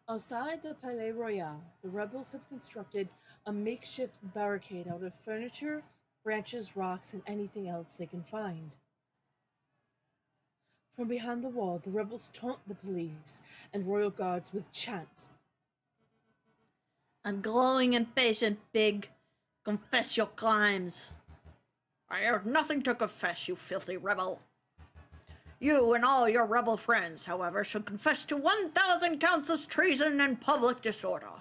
Outside the Palais Royal, the rebels have constructed a makeshift barricade out of furniture, branches, rocks, and anything else they can find. From behind the wall, the rebels taunt the police and royal guards with chants. I'm growing impatient, Big. Confess your crimes. I have nothing to confess, you filthy rebel. You and all your rebel friends, however, should confess to 1,000 counts of treason and public disorder.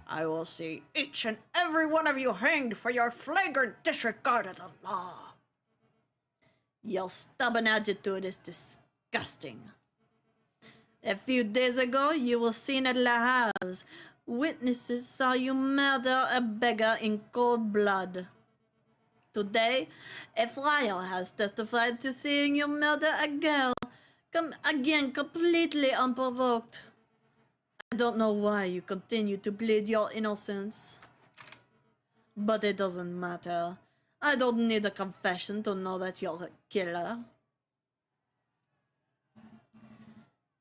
I will see each and every one of you hanged for your flagrant disregard of the law. Your stubborn attitude is disgusting. A few days ago, you were seen at La Havre. Witnesses saw you murder a beggar in cold blood. Today, a friar has testified to seeing you murder a girl, again completely unprovoked. I don't know why you continue to plead your innocence. But it doesn't matter. I don't need a confession to know that you're a killer.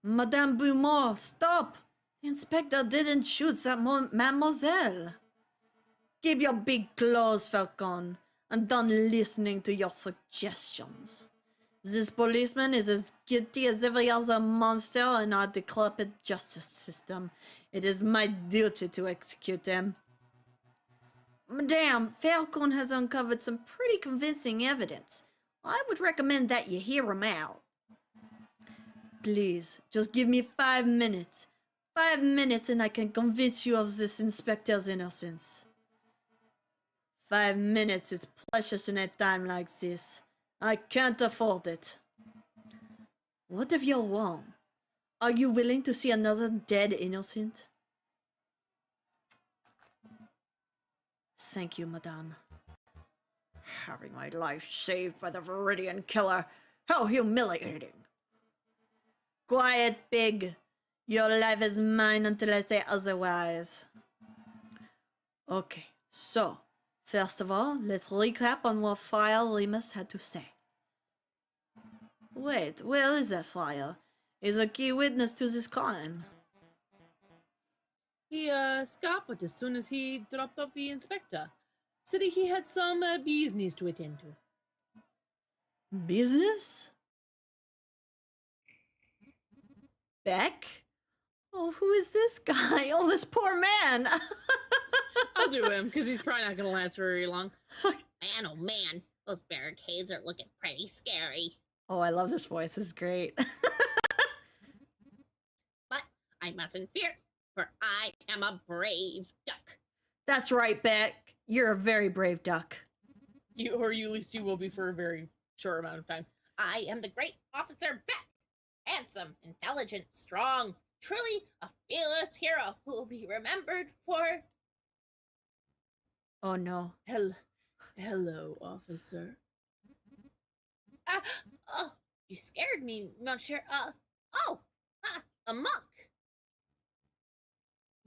Madame Beaumont, stop! The inspector didn't shoot that mademoiselle. Keep your big claws, Falcon. I'm done listening to your suggestions. This policeman is as guilty as every other monster in our decrepit justice system. It is my duty to execute him. Madame, Falcon has uncovered some pretty convincing evidence. I would recommend that you hear him out. Please, just give me 5 minutes. 5 minutes and I can convince you of this inspector's innocence. 5 minutes is precious in a time like this. I can't afford it. What if you're wrong? Are you willing to see another dead innocent? Thank you, madame. Having my life saved by the Viridian killer. How humiliating. Quiet, Pig. Your life is mine until I say otherwise. Okay, so, first of all, let's recap on what Friar Remus had to say. Wait, where is that friar? He's a key witness to this crime. He escaped as soon as he dropped off the inspector. Said he had some business to attend to. Business? Beck? Oh, who is this guy? Oh, this poor man. I'll do him, because he's probably not going to last very long. Man, oh man, those barricades are looking pretty scary. Oh, I love this voice. It's great. But I mustn't fear, for I am a brave duck. That's right, Beck. You're a very brave duck. Or at least you will be for a very short amount of time. I am the great Officer Beck. Handsome, intelligent, strong, truly a fearless hero who will be remembered for... Oh, no. Hello, officer. Oh, you scared me, Monsieur. A monk.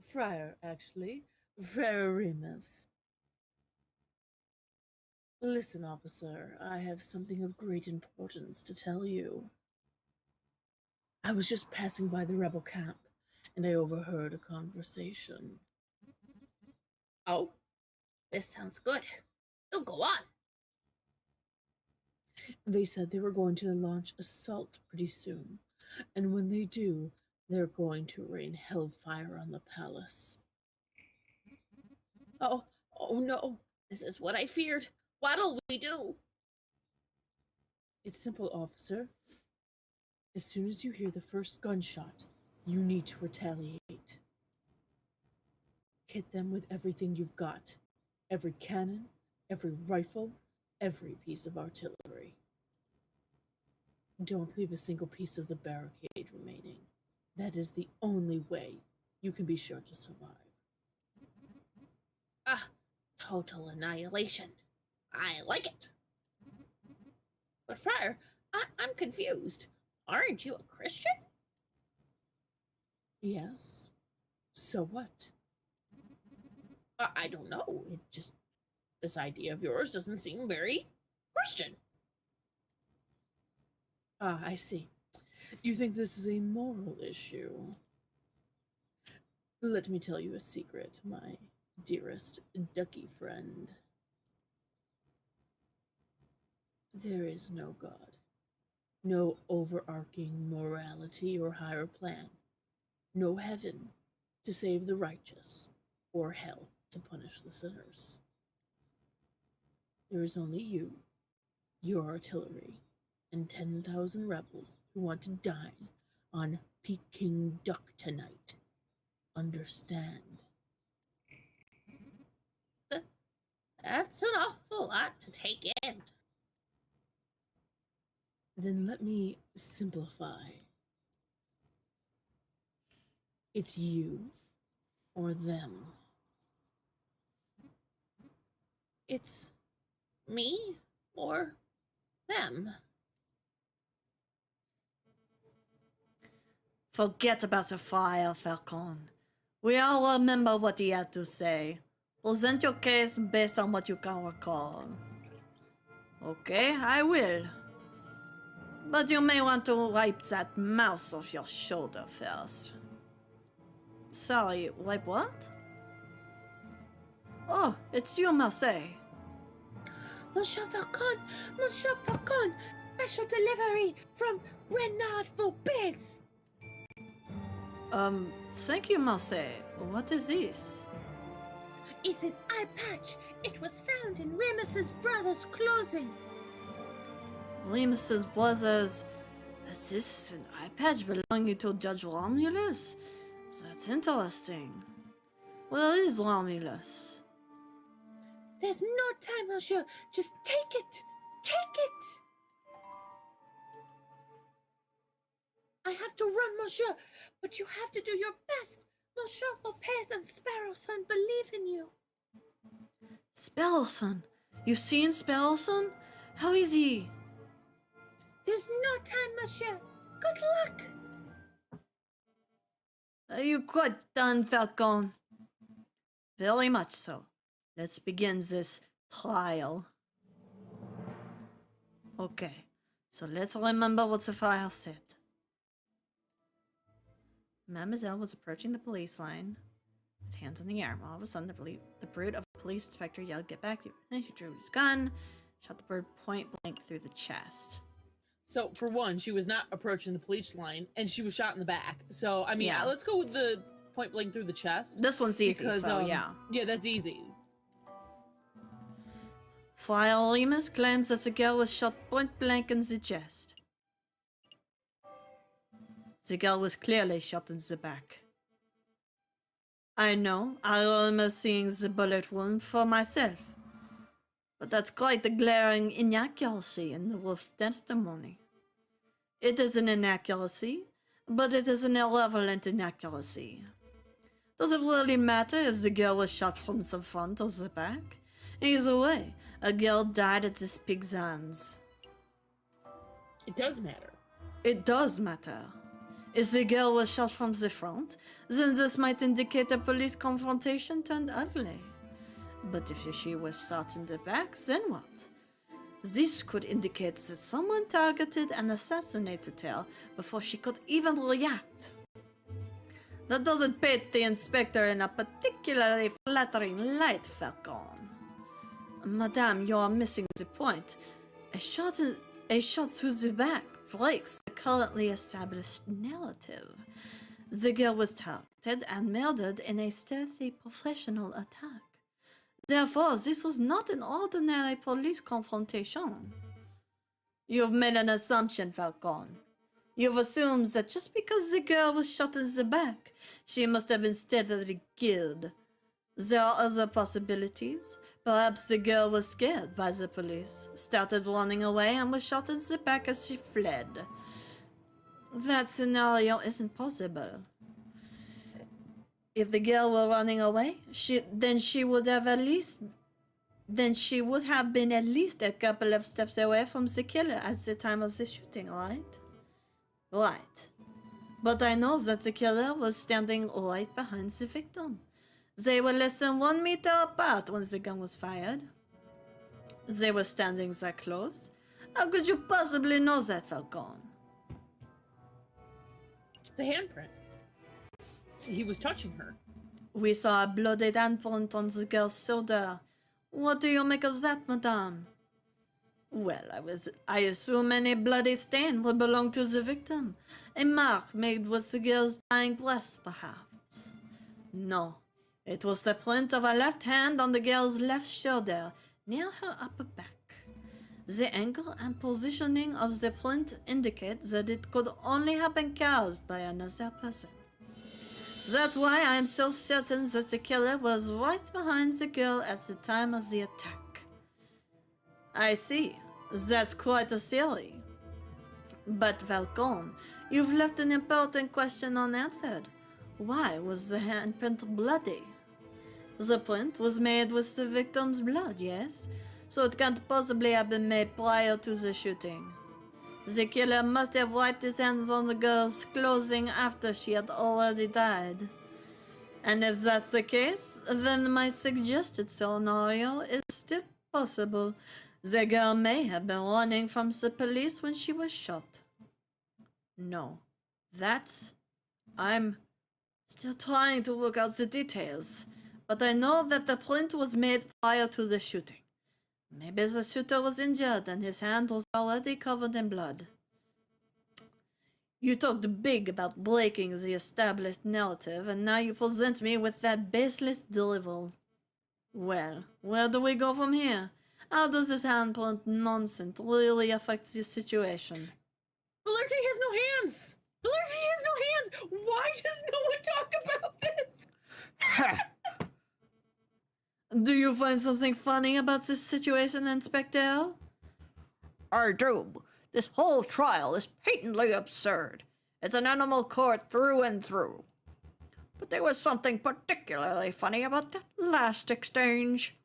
Friar, actually. Friar Remus. Listen, officer, I have something of great importance to tell you. I was just passing by the rebel camp, and I overheard a conversation. Oh, this sounds good. You'll go on. They said they were going to launch assault pretty soon, and when they do, they're going to rain hellfire on the palace. Oh no, this is what I feared. What'll we do? It's simple, officer. As soon as you hear the first gunshot, you need to retaliate. Hit them with everything you've got. Every cannon, every rifle, every piece of artillery. Don't leave a single piece of the barricade remaining. That is the only way you can be sure to survive. Total annihilation. I like it. But Friar, I'm confused. Aren't you a Christian? Yes. So what? I don't know. This idea of yours doesn't seem very Christian. I see. You think this is a moral issue? Let me tell you a secret, my dearest ducky friend. There is no God, no overarching morality or higher plan, no heaven to save the righteous, or hell to punish the sinners. There is only you, your artillery, and 10,000 rebels who want to dine on Peking duck tonight. Understand? That's an awful lot to take in. Then let me simplify. It's you or them. It's me or them. Forget about the fire, Falcon. We all remember what he had to say. Present your case based on what you can recall. Okay, I will. But you may want to wipe that mouse off your shoulder first. Sorry, wipe what? Oh, it's you, Marseille. Monsieur Falcon, special delivery from Renard Vaubiz. Thank you, Marseille. What is this? It's an eye patch. It was found in Remus's brother's clothing. Remus's brothers. Is this an eye patch belonging to Judge Romulus? That's interesting. Where is Romulus? There's no time, monsieur. Just take it. Take it. I have to run, monsieur, but you have to do your best. Monsieur Lopez and Sparrowson believe in you. Sparrowson? You've seen Sparrowson? How is he? There's no time, monsieur. Good luck. Are you quite done, Falcon? Very much so. Let's begin this trial. Okay, so let's remember what the file said. Mademoiselle was approaching the police line with hands in the air. All of a sudden, the brute of a police inspector yelled, "Get back!" Then he drew his gun, shot the bird point blank through the chest. So, for one, she was not approaching the police line, and she was shot in the back. So, I mean, Yeah. let's go with the point blank through the chest. This one's easy, Because, so yeah. Yeah, that's easy. File Remus claims that the girl was shot point blank in the chest. The girl was clearly shot in the back. I know, I remember seeing the bullet wound for myself. But that's quite the glaring inaccuracy in the wolf's testimony. It is an inaccuracy, but it is an irrelevant inaccuracy. Does it really matter if the girl was shot from the front or the back? Either way, a girl died at this pig's hands. It does matter. It does matter. If the girl was shot from the front, then this might indicate a police confrontation turned ugly. But if she was shot in the back, then what? This could indicate that someone targeted and assassinated her before she could even react. That doesn't paint the inspector in a particularly flattering light, Falcon. Madame, you are missing the point. A shot through the back breaks the currently established narrative. The girl was targeted and murdered in a stealthy professional attack. Therefore, this was not an ordinary police confrontation. You've made an assumption, Falcon. You've assumed that just because the girl was shot in the back, she must have been steadily killed. There are other possibilities. Perhaps the girl was scared by the police, started running away, and was shot in the back as she fled. That scenario isn't possible. If the girl were running away, then she would have been at least a couple of steps away from the killer at the time of the shooting, right? Right. But I know that the killer was standing right behind the victim. They were less than 1 meter apart when the gun was fired. They were standing that close. How could you possibly know that, Falcon? The handprint. he was touching her. We saw a bloody handprint on the girl's shoulder. What do you make of that, madame? Well, I assume any bloody stain would belong to the victim. A mark made with the girl's dying breath, perhaps. No, it was the print of a left hand on the girl's left shoulder, near her upper back. The angle and positioning of the print indicate that it could only have been caused by another person. That's why I am so certain that the killer was right behind the girl at the time of the attack. I see. That's quite a theory. But Falcon, you've left an important question unanswered. Why was the handprint bloody? The print was made with the victim's blood, yes? So it can't possibly have been made prior to the shooting. The killer must have wiped his hands on the girl's clothing after she had already died. And if that's the case, then my suggested scenario is still possible. The girl may have been running from the police when she was shot. No, I'm still trying to work out the details, but I know that the print was made prior to the shooting. Maybe the shooter was injured and his hand was already covered in blood. You talked big about breaking the established narrative, and now you present me with that baseless drivel. Well, where do we go from here? How does this handprint nonsense really affect the situation? Valerty has no hands! Valerty has no hands! Why does no one talk about this? Do you find something funny about this situation, Inspector? I do. This whole trial is patently absurd. It's an animal court through and through. But there was something particularly funny about that last exchange.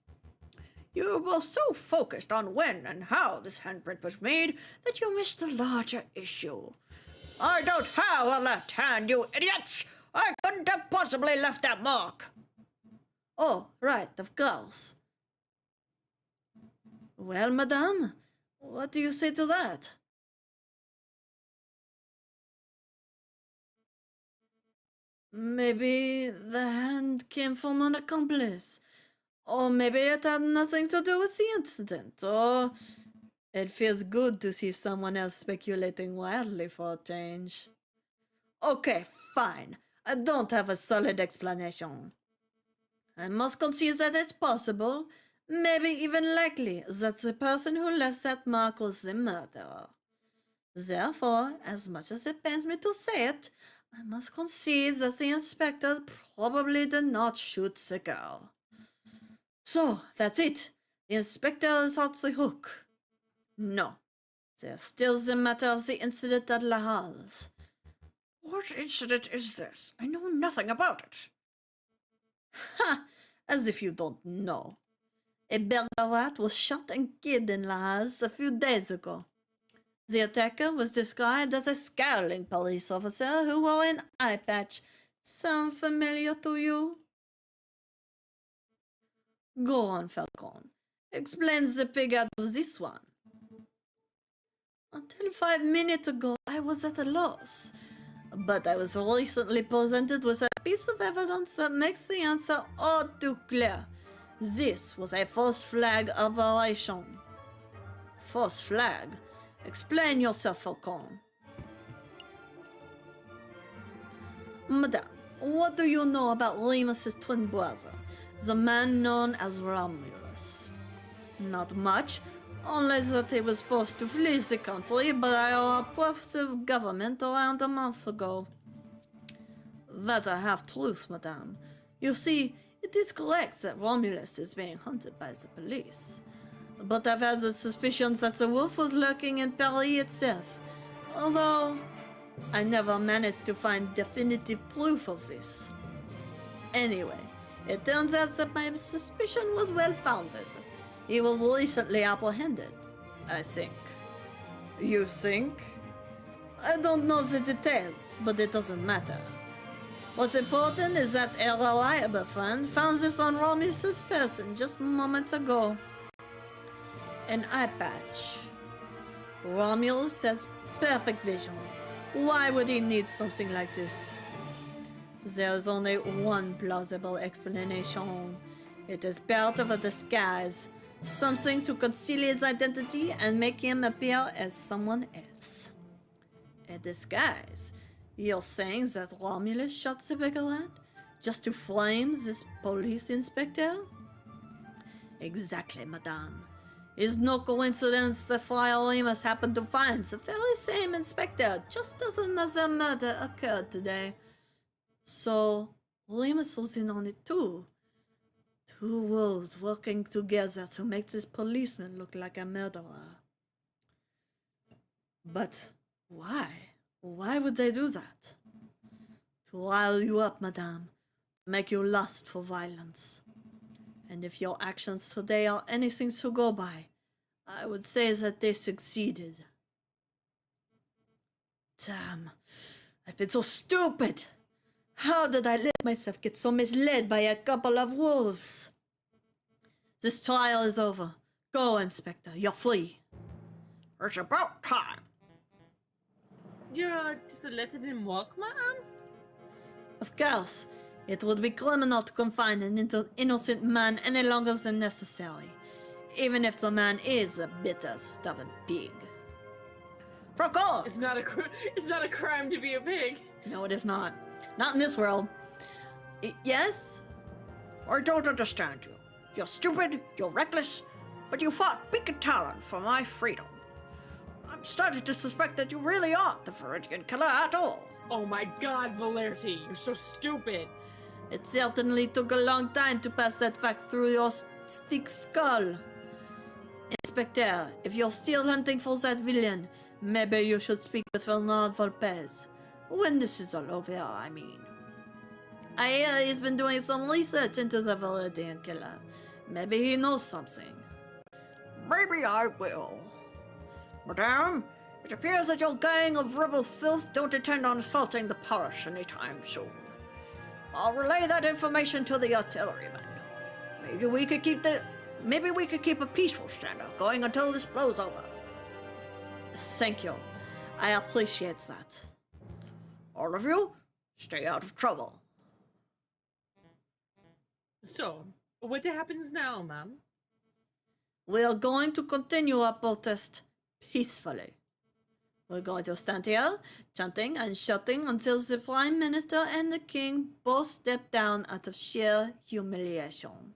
You were so focused on when and how this handprint was made that you missed the larger issue. I don't have a left hand, you idiots! I couldn't have possibly left that mark. Oh, right, of course. Well, madame, what do you say to that? Maybe the hand came from an accomplice. Or maybe it had nothing to do with the incident. Or it feels good to see someone else speculating wildly for a change. Okay, fine. I don't have a solid explanation. I must concede that it's possible, maybe even likely, that the person who left that mark was the murderer. Therefore, as much as it pains me to say it, I must concede that the inspector probably did not shoot the girl. So, that's it. The inspector is off the hook. No, there's still the matter of the incident at La Halle's. What incident is this? I know nothing about it. Ha! As if you don't know. A burglar rat was shot and killed in La Halle's a few days ago. The attacker was described as a scowling police officer who wore an eye patch. Sound familiar to you? Go on, Falcon. Explain the pig out of this one. Until 5 minutes ago, I was at a loss. But I was recently presented with a piece of evidence that makes the answer all too clear. This was a false flag operation. False flag? Explain yourself, Falcon. Madame, what do you know about Remus's twin brother, the man known as Romulus? Not much, only that he was forced to flee the country by our oppressive government around a month ago. That's a half-truth, madame. You see, it is correct that Romulus is being hunted by the police. But I've had the suspicion that the wolf was lurking in Paris itself, although I never managed to find definitive proof of this. Anyway, it turns out that my suspicion was well-founded. He was recently apprehended, I think. You think? I don't know the details, but it doesn't matter. What's important is that a reliable friend found this on Romulus's person just moments ago. An eye patch. Romulus has perfect vision. Why would he need something like this? There's only one plausible explanation. It is part of a disguise. Something to conceal his identity and make him appear as someone else. A disguise? You're saying that Romulus shot the bigger lad just to flame this police inspector? Exactly, madame. It's no coincidence that Friar Remus happened to find the very same inspector just as another murder occurred today. So, Remus was in on it too. Two wolves working together to make this policeman look like a murderer. But why? Why would they do that? To rile you up, madame. To make you lust for violence. And if your actions today are anything to go by, I would say that they succeeded. Damn, I've been so stupid! How did I let myself get so misled by a couple of wolves? This trial is over. Go, Inspector, you're free. It's about time. You're just letting him walk, ma'am? Of course, it would be criminal to confine an innocent man any longer than necessary, even if the man is a bitter, stubborn pig. Procure! It's not a crime to be a pig. No, it is not. Not in this world. Yes? I don't understand you. You're stupid, you're reckless, but you fought big talent for my freedom. I'm starting to suspect that you really aren't the Viridian killer at all. Oh my god, Valerti, you're so stupid. It certainly took a long time to pass that fact through your thick skull. Inspector, if you're still hunting for that villain, maybe you should speak with Bernard Volpez. When this is all over, I mean. I hear he's been doing some research into the Viridian killer. Maybe he knows something. Maybe I will. Madame, it appears that your gang of rebel filth don't intend on assaulting the palace anytime soon. I'll relay that information to the artillerymen. Maybe we could keep a peaceful standoff going until this blows over. Thank you. I appreciate that. All of you, stay out of trouble. So, what happens now, ma'am? We are going to continue our protest peacefully. We're going to stand here, chanting and shouting until the Prime Minister and the King both step down out of sheer humiliation.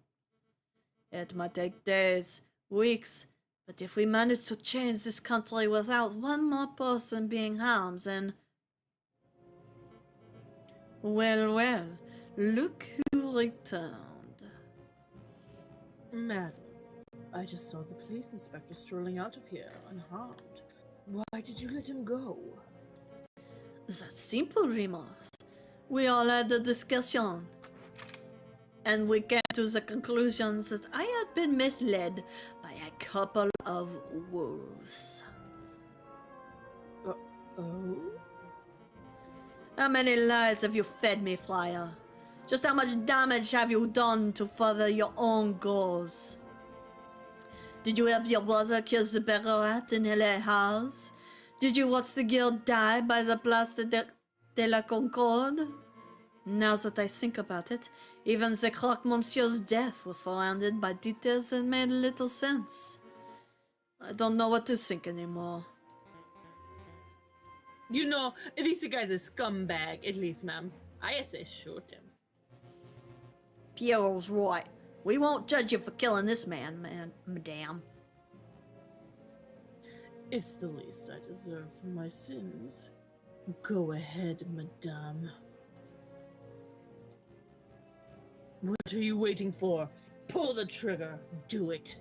It might take days, weeks, but if we manage to change this country without one more person being harmed, then... Well, look who returned. Madam, I just saw the police inspector strolling out of here unharmed. Why did you let him go? That's simple, Remus. We all had a discussion. And we came to the conclusion that I had been misled by a couple of wolves. Oh? How many lies have you fed me, Friar? Just how much damage have you done to further your own goals? Did you help your brother kill the beggar rat in LA House? Did you watch the girl die by the Place de la Concorde? Now that I think about it, even the Croque Monsieur's death was surrounded by details that made little sense. I don't know what to think anymore. You know, at least the guy's a scumbag, at least, ma'am. I say shoot him. Pierre's right. We won't judge you for killing this man, madame. It's the least I deserve for my sins. Go ahead, madame. What are you waiting for? Pull the trigger. Do it.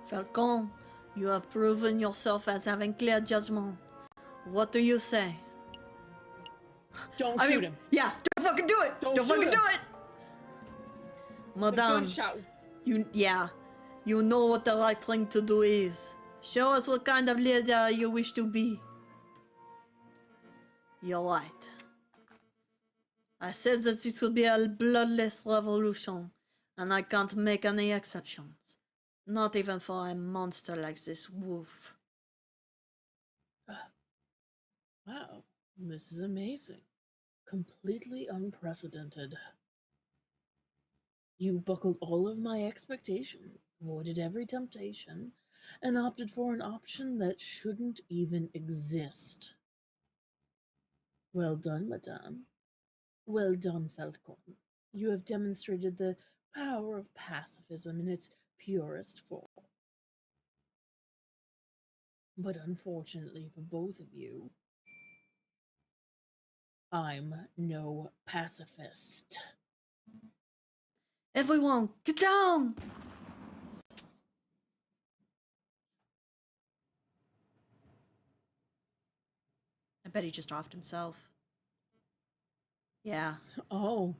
Falcon, you have proven yourself as having clear judgment. What do you say? Don't shoot him. Yeah, don't fucking do it! Don't Don't fucking shoot do him. it! Madame, Gunshot. you know what the right thing to do is. Show us what kind of leader you wish to be. You're right. I said that this will be a bloodless revolution, and I can't make any exceptions. Not even for a monster like this wolf. Wow. This is amazing. Completely unprecedented. You've buckled all of my expectation, avoided every temptation, and opted for an option that shouldn't even exist. Well done, madame. Well done, Falcon. You have demonstrated the power of pacifism in its purest form. But unfortunately for both of you, I'm no pacifist. Everyone, get down! I bet he just offed himself. Yeah. Oh,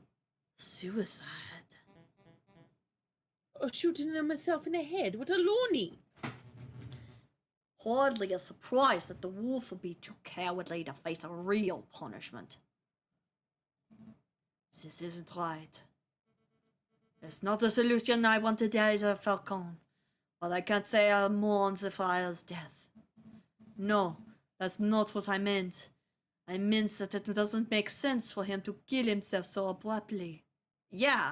Suicide. shooting myself in the head. What a loony! Hardly a surprise that the wolf would be too cowardly to face a real punishment. This isn't right. It's not the solution I wanted either, Falcon. But I can't say I'll mourn the fire's death. No, that's not what I meant. I meant that it doesn't make sense for him to kill himself so abruptly. Yeah.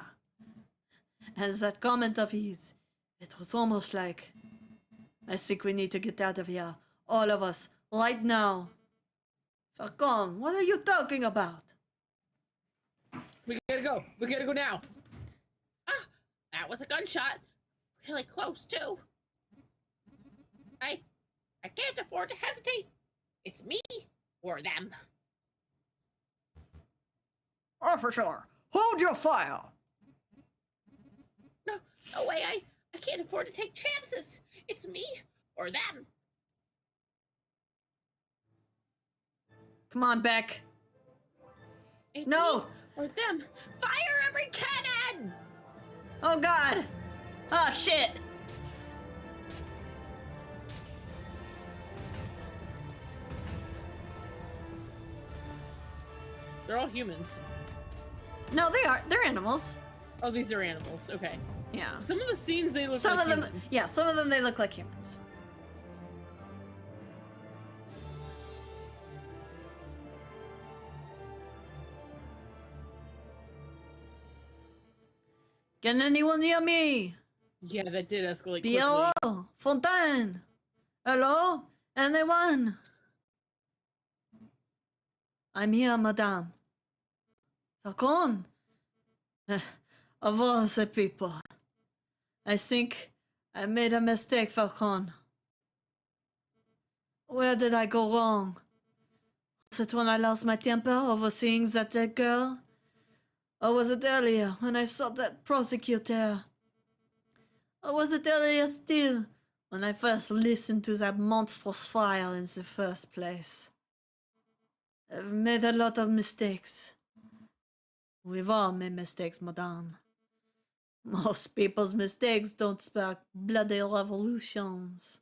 And that comment of his, it was almost like, I think we need to get out of here. All of us, right now. Falcon, what are you talking about? We gotta go. We gotta go now. Ah, that was a gunshot. Really close, too. I can't afford to hesitate. It's me or them. Officer, hold your fire! No way, I can't afford to take chances. It's me or them. Come on, Beck. It's No! me or them. Fire every cannon! Oh God! Oh shit! They're all humans. No, they're animals. Oh, these are animals. Okay. Yeah. Some of the scenes they look Some like of them, humans. yeah, some of them they look like humans. Can anyone hear me? Yeah, that did escalate quickly. Pierrot, Fontaine, hello, anyone? I'm here, madame. Falcon? Of all the people, I think I made a mistake, Falcon. Where did I go wrong? Was it when I lost my temper over seeing that dead girl? Or was it earlier when I saw that prosecutor? Or was it earlier still when I first listened to that monstrous file in the first place? I've made a lot of mistakes. We've all made mistakes, madame. Most people's mistakes don't spark bloody revolutions.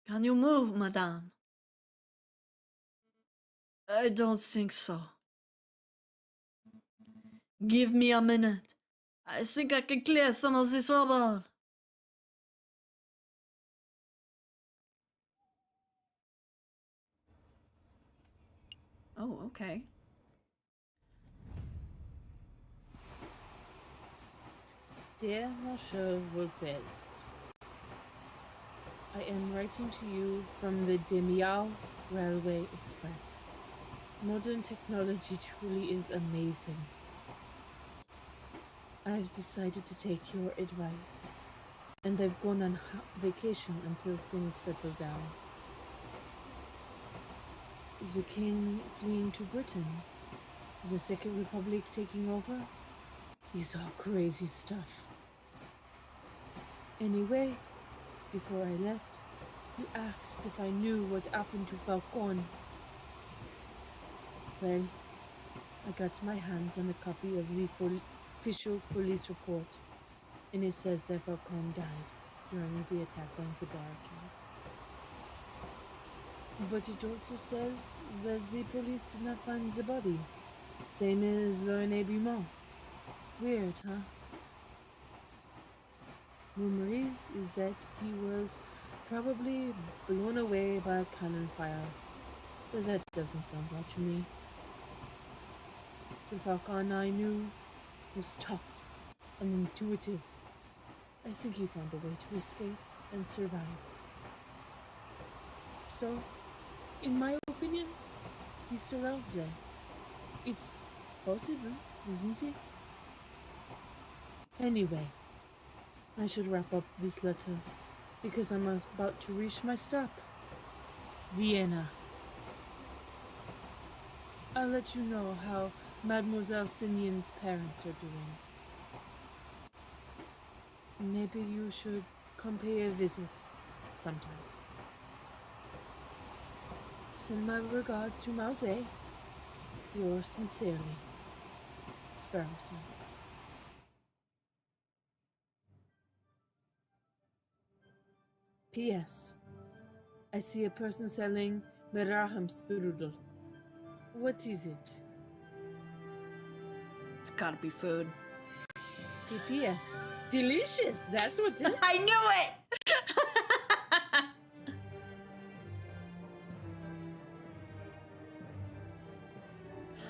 Can you move, madame? I don't think so. Give me a minute. I think I can clear some of this rubble. Oh, okay. Dear Monsieur Volpest, I am writing to you from the Demiao Railway Express. Modern technology truly is amazing. I've decided to take your advice, and I've gone on vacation until things settle down. Is the king fleeing to Britain? Is the Second Republic taking over? It's all crazy stuff. Anyway, before I left, you asked if I knew what happened to Falcon. Well, I got my hands on a copy of the official police report, and it says that Falcon died during the attack on the barricade. But it also says that the police did not find the body, same as Laurent Beaumont. Weird, huh? Rumor is that he was probably blown away by cannon fire. But that doesn't sound right to me. The Falcon I knew was tough and intuitive. I think he found a way to escape and survive. So, in my opinion, he's still out there. It's possible, isn't it? Anyway, I should wrap up this letter because I'm about to reach my stop. Vienna. I'll let you know how Mademoiselle Signion's parents are doing. Maybe you should come pay a visit sometime. Send my regards to Mouse. Yours sincerely, Sparrowson. P.S. I see a person selling Merahamstrudel. What is it? It's gotta be food. P.S. Delicious! That's what it is. I knew it!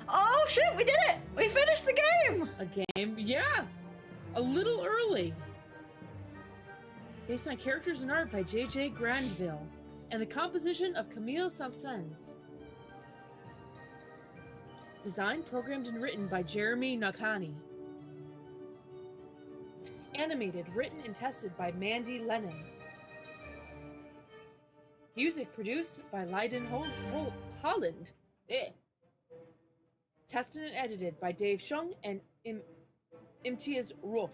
Oh shit, we did it! We finished the game! A game? Yeah! A little early. Based on characters and art by J.J. Granville and the composition of Camille Saint-Saëns. Designed, programmed, and written by Jeremy Nakani. Animated, written, and tested by Mandy Lennon. Music produced by Leiden Holland. Tested and edited by Dave Shung and Imtiaz Roof.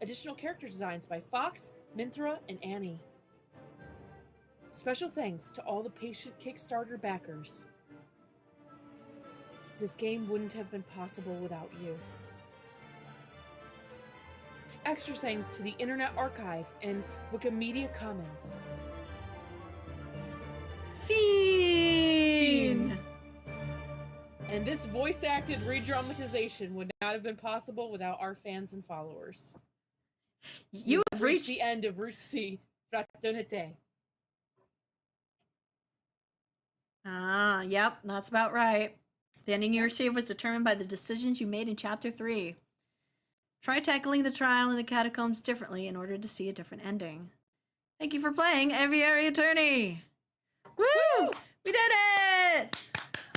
Additional character designs by Fox, Minthra, and Annie. Special thanks to all the patient Kickstarter backers. This game wouldn't have been possible without you. Extra thanks to the Internet Archive and Wikimedia Commons. Fiend! And this voice-acted re-dramatization would not have been possible without our fans and followers. You have reached the end of Route C Fraternité. Ah, yep, that's about right. The ending you received was determined by the decisions you made in Chapter 3. Try tackling the trial in the catacombs differently in order to see a different ending. Thank you for playing Aviary Attorney! Woo! We did it!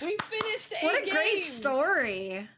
We finished a What a game! great story!